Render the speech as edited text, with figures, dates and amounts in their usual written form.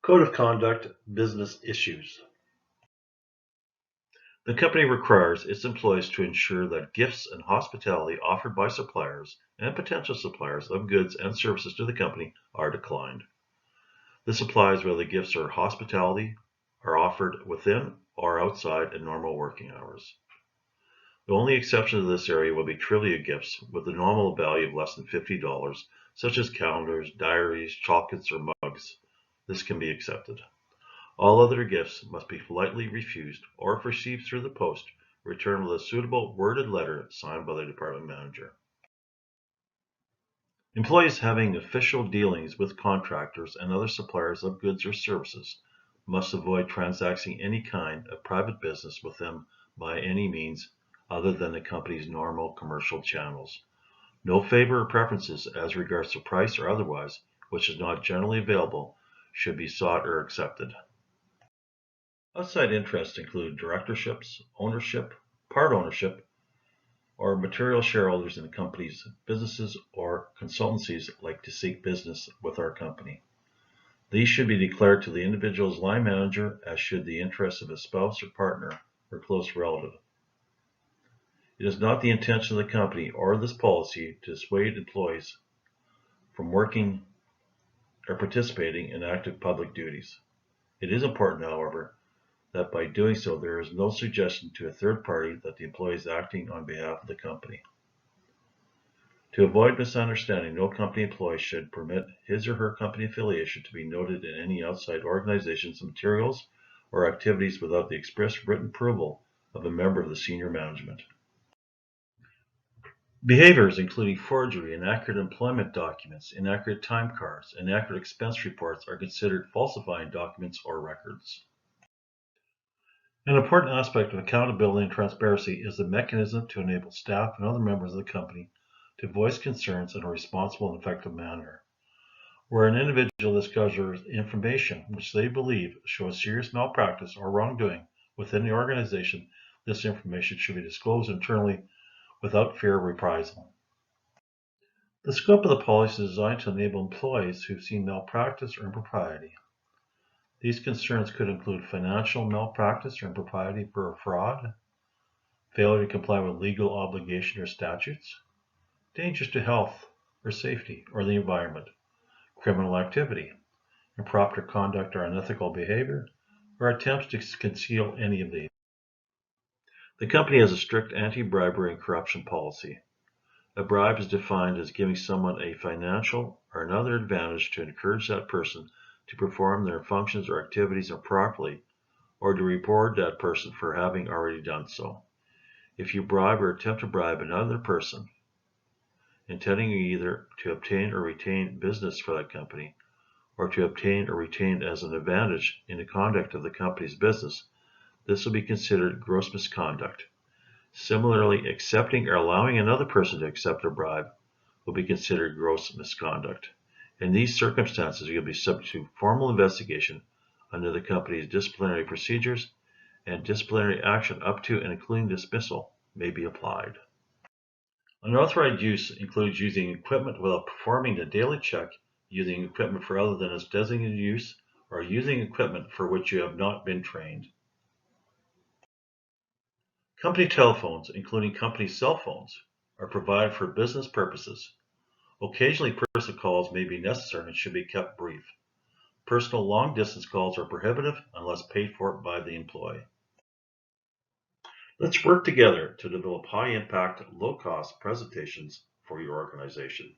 Code of Conduct Business Issues. The company requires its employees to ensure that gifts and hospitality offered by suppliers and potential suppliers of goods and services to the company are declined. This applies whether the gifts or hospitality are offered within or outside in normal working hours. The only exception to this area will be trivia gifts with a nominal value of less than $50, such as calendars, diaries, chocolates, or mugs. This can be accepted. All other gifts must be politely refused, or if received through the post, returned with a suitable worded letter signed by the department manager. Employees having official dealings with contractors and other suppliers of goods or services must avoid transacting any kind of private business with them by any means other than the company's normal commercial channels. No favor or preferences as regards to price or otherwise, which is not generally available, should be sought or accepted. Outside interests include directorships, ownership, part ownership, or material shareholders in the company's businesses, or consultancies like to seek business with our company. These should be declared to the individual's line manager, as should the interests of a spouse or partner or close relative. It is not the intention of the company or this policy to dissuade employees from working or participating in active public duties. It is important, however, that by doing so there is no suggestion to a third party that the employee is acting on behalf of the company. To avoid misunderstanding, no company employee should permit his or her company affiliation to be noted in any outside organization's materials or activities without the express written approval of a member of the senior management. Behaviors including forgery, inaccurate employment documents, inaccurate time cards, and inaccurate expense reports are considered falsifying documents or records. An important aspect of accountability and transparency is the mechanism to enable staff and other members of the company to voice concerns in a responsible and effective manner. Where an individual discovers information which they believe shows serious malpractice or wrongdoing within the organization, this information should be disclosed internally without fear of reprisal. The scope of the policy is designed to enable employees who have seen malpractice or impropriety. These concerns could include financial malpractice or impropriety or fraud, failure to comply with legal obligation or statutes, dangers to health or safety or the environment, criminal activity, improper conduct or unethical behavior, or attempts to conceal any of these. The company has a strict anti-bribery and corruption policy. A bribe is defined as giving someone a financial or another advantage to encourage that person to perform their functions or activities improperly, or to reward that person for having already done so. If you bribe or attempt to bribe another person, intending either to obtain or retain business for that company, or to obtain or retain as an advantage in the conduct of the company's business, this will be considered gross misconduct. Similarly, accepting or allowing another person to accept a bribe will be considered gross misconduct. In these circumstances, you'll be subject to formal investigation under the company's disciplinary procedures, and disciplinary action up to and including dismissal may be applied. Unauthorized use includes using equipment without performing a daily check, using equipment for other than its designated use, or using equipment for which you have not been trained. Company telephones, including company cell phones, are provided for business purposes. Occasionally, personal calls may be necessary and should be kept brief. Personal long-distance calls are prohibitive unless paid for by the employee. Let's work together to develop high-impact, low-cost presentations for your organization.